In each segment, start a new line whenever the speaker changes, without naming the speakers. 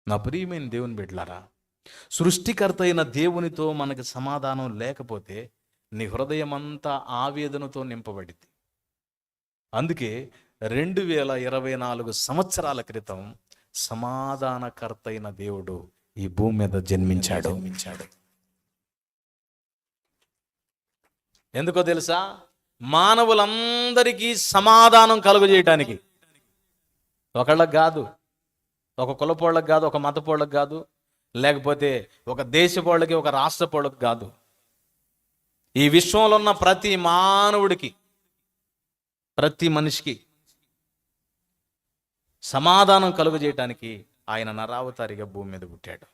నా ప్రియమైన దేవుని బిడ్డలారా, సృష్టికర్త అయిన దేవునితో మనకి సమాధానం లేకపోతే నీ హృదయం అంతా ఆవేదనతో నింపబడింది. అందుకే 2024 సంవత్సరాల క్రితం సమాధానకర్త అయిన దేవుడు ఈ భూమి మీద జన్మించాడు. ఎందుకో తెలుసా? మానవులందరికీ సమాధానం కలుగజేయటానికి. ఒకళ్ళకి కాదు, ఒక కులపోళ్ళకి కాదు, ఒక మతపోళ్ళకి కాదు, లేకపోతే ఒక దేశపోళ్ళకి, ఒక రాష్ట్రపోళ్ళకి కాదు. ఈ విశ్వంలో ఉన్న ప్రతి మానవుడికి, ప్రతి మనిషికి సమాధానం కలుగజేయటానికి ఆయన నరావతారిగా భూమి మీద పుట్టాడు.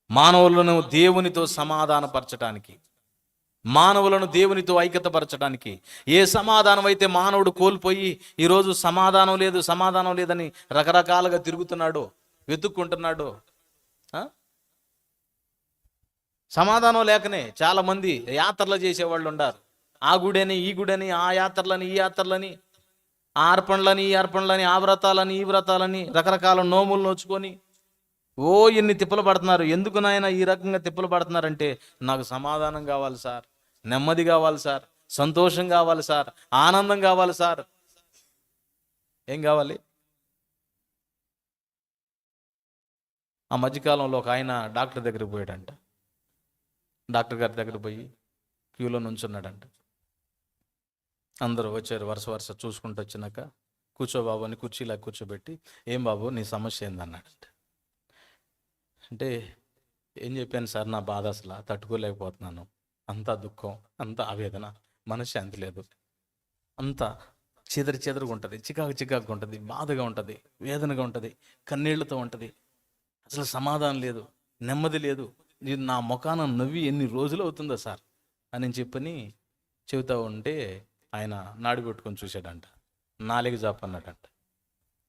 మానవులను దేవునితో సమాధానపరచడానికి, మానవులను దేవునితో ఐక్యతపరచడానికి. ఏ సమాధానం అయితే మానవుడు కోల్పోయి ఈరోజు సమాధానం లేదు, సమాధానం లేదని రకరకాలుగా తిరుగుతున్నాడు, వెతుక్కుంటున్నాడు. సమాధానం లేకనే చాలామంది యాత్రలు చేసేవాళ్ళు ఉన్నారు. ఆ గుడని, ఈ గుడని, ఆ యాత్రలని, ఈ యాత్రలని, ఆ అర్పణలని, ఈ అర్పణలని, ఆ వ్రతాలని, ఈ వ్రతాలని, రకరకాల నోములు నోచుకొని ఎన్ని తిప్పలు పడుతున్నారు. ఎందుకు నాయన ఈ రకంగా తిప్పలు పడుతున్నారంటే, నాకు సమాధానం కావాలి సార్, నెమ్మది కావాలి సార్, సంతోషం కావాలి సార్, ఆనందం కావాలి సార్. ఏం కావాలి? ఆ మధ్యకాలంలో ఒక ఆయన డాక్టర్ దగ్గరికి పోయాడంట. డాక్టర్ గారి దగ్గర పోయి క్యూలో నుంచున్నాడంట. అందరూ వచ్చారు, వరుస చూసుకుంటూ వచ్చినాక, కూర్చో బాబు అని కుర్చీలా కూర్చోబెట్టి, ఏం బాబు నీ సమస్య ఏందన్నాడంట. అంటే ఏం చెప్పాను సార్, నా బాధ అసలు తట్టుకోలేకపోతున్నాను, అంతా దుఃఖం, అంతా ఆవేదన, మనశ్శాంతి లేదు, అంతా చెదరుగా ఉంటుంది, చికాకుగా ఉంటుంది, బాధగా ఉంటుంది, వేదనగా ఉంటుంది, కన్నీళ్లతో ఉంటుంది, అసలు సమాధానం లేదు, నెమ్మది లేదు, నేను నా ముఖాన నవ్వి ఎన్ని రోజులు అవుతుందో సార్ అని చెప్పని చెబుతూ ఉంటే ఆయన నాడి పెట్టుకొని చూశాడంట. నాలుగు జాప్ అన్నాడంట.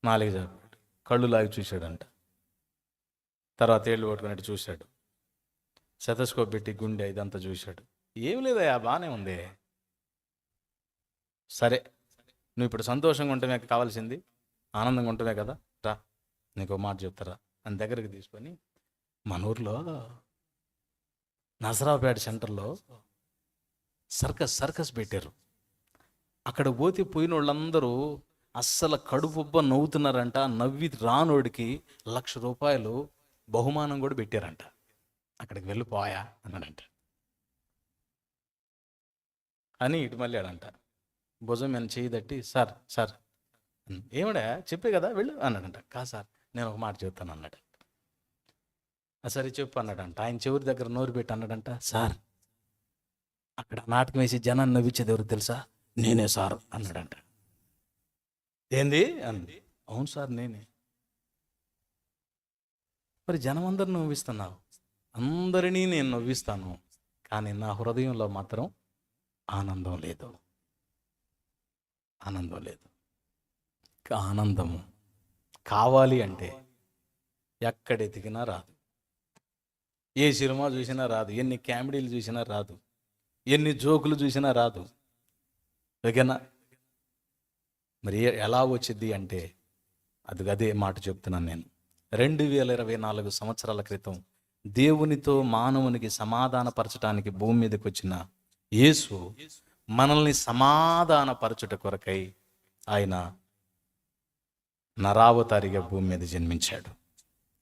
నాలుగు జాప్ కళ్ళు లాగి చూశాడంట. తర్వాత ఏళ్ళు పట్టుకున్నట్టు చూశాడు. శతస్కోప్ పెట్టి గుండె ఇదంతా చూశాడు. ఏం లేదయా, బాగానే ఉంది. సరే, నువ్వు ఇప్పుడు సంతోషంగా ఉండటమే కావాల్సింది, ఆనందంగా ఉండటమే కదా, రా నీకు ఒక మాట చెప్తారా అని దగ్గరికి తీసుకొని, మన ఊర్లో నసరావుపేట సెంటర్లో సర్కస్ పెట్టారు. అక్కడ పోతే పోయిన వాళ్ళందరూ అస్సలు కడుపుబ్బ నవ్వుతున్నారంట. నవ్వి రానోడికి ₹1,00,000 బహుమానం కూడా పెట్టారంట. అక్కడికి వెళ్ళిపోయా అన్నాడంట. అని ఇటు మళ్ళీ ఆడంట భుజం మీద చేయి తట్టి, సార్ సార్ ఏమడా చెప్పే కదా వెళ్ళు అన్నాడంట. కాదు సార్, నేను ఒక మాట చెప్తాను అన్నాడు. సరే చెప్పు అన్నాడంట. ఆయన చెవురి దగ్గర నోరు పెట్టి అన్నాడంట, సార్ అక్కడ నాటకం వేసి జనాన్ని నవ్వించేది ఎవరు తెలుసా? నేనే సార్ అన్నాడంట. ఏంది అంది. అవును సార్ నేనే. మరి జనం అందరు నవ్విస్తున్నావు, అందరినీ నేను నవ్విస్తాను, కానీ నా హృదయంలో మాత్రం ఆనందం లేదు. ఆనందం లేదు. ఆనందము కావాలి అంటే ఎక్కడెతికినా రాదు, ఏ సినిమా చూసినా రాదు, ఎన్ని కామెడీలు చూసినా రాదు, ఎన్ని జోకులు చూసినా రాదు. ఓకేనా? మరి ఎలా వచ్చింది అంటే అదే మాట చెప్తున్నాను నేను. 2024 సంవత్సరాల క్రితం దేవునితో మానవునికి సమాధానపరచడానికి భూమి మీదకి వచ్చిన యేసు మనల్ని సమాధానపరచుట కొరకై ఆయన నరావతారిగా భూమి మీద జన్మించాడు.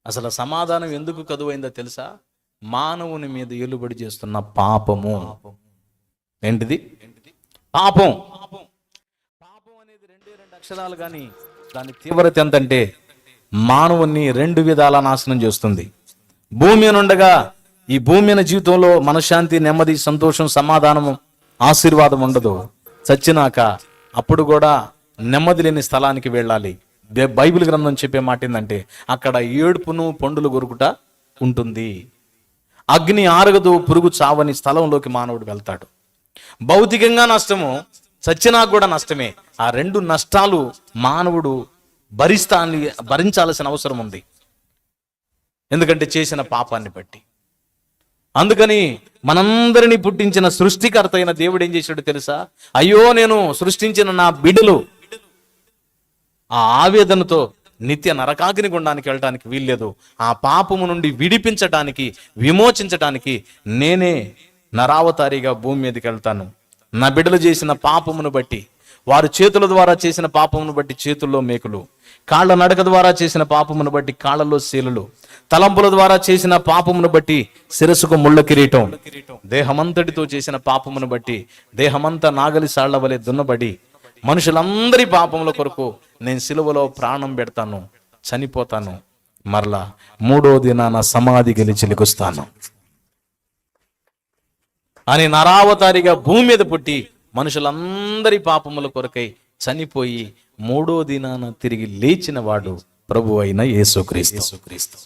అసలు సమాధానం ఎందుకు కదువైందో తెలుసా? మానవుని మీద ఏలుబడి చేస్తున్న పాపము. ఏంటిది? పాపం. పాపం అనేది 2 అక్షరాలు, కానీ దాని తీవ్రత ఎంతంటే మానవుని 2 విధాల నాశనం చేస్తుంది. భూమి నుండగా ఈ భూమి మీద జీవితంలో మనశ్శాంతి, నెమ్మది, సంతోషం, సమాధానము, ఆశీర్వాదం ఉండదు. చచ్చినాక అప్పుడు కూడా నెమ్మది లేని స్థలానికి వెళ్ళాలి. బైబిల్ గ్రంథం చెప్పే మాట ఏంటంటే అక్కడ ఏడుపును పండులు గొరుకుట ఉంటుంది. అగ్ని ఆరగదు, పురుగు చావని స్థలంలోకి మానవుడు వెళ్తాడు. భౌతికంగా నష్టము, చచ్చినాక కూడా నష్టమే. ఆ 2 నష్టాలు మానవుడు భరించాల్సిన అవసరం ఉంది, ఎందుకంటే చేసిన పాపాన్ని బట్టి. అందుకని మనందరినీ పుట్టించిన సృష్టికర్త అయిన దేవుడు ఏం చేశాడు తెలుసా? అయ్యో నేను సృష్టించిన నా బిడ్డలు ఆ ఆవేదనతో నిత్య నరకాగ్ని గుండానికి వెళ్ళటానికి వీల్లేదు. ఆ పాపము నుండి విడిపించటానికి, విమోచించటానికి నేనే నరావతారిగా భూమి మీదకి వెళ్తాను. నా బిడ్డలు చేసిన పాపమును బట్టి, వారు చేతుల ద్వారా చేసిన పాపమును బట్టి చేతుల్లో మేకులు, కాళ్ళ నడక ద్వారా చేసిన పాపమును బట్టి కాళ్ళలో శీలులు, తలంపుల ద్వారా చేసిన పాపమును బట్టి శిరస్సుకు ముళ్ళ కిరీటం, దేహమంతటితో చేసిన పాపమును బట్టి దేహమంతా నాగలి సాళ్ల వలె దున్నబడి మనుషులందరి పాపముల కొరకు నేను సిలువలో ప్రాణం పెడతాను, చనిపోతాను, మరలా 3వ దినాన సమాధి గెలిచి లెగుస్తాను అని నరావతారిగా భూమి మీద పుట్టి మనుషులందరి పాపముల కొరకై చనిపోయి 3వ దినాన తిరిగి లేచిన వాడు ప్రభు అయిన యేసుక్రీస్తు.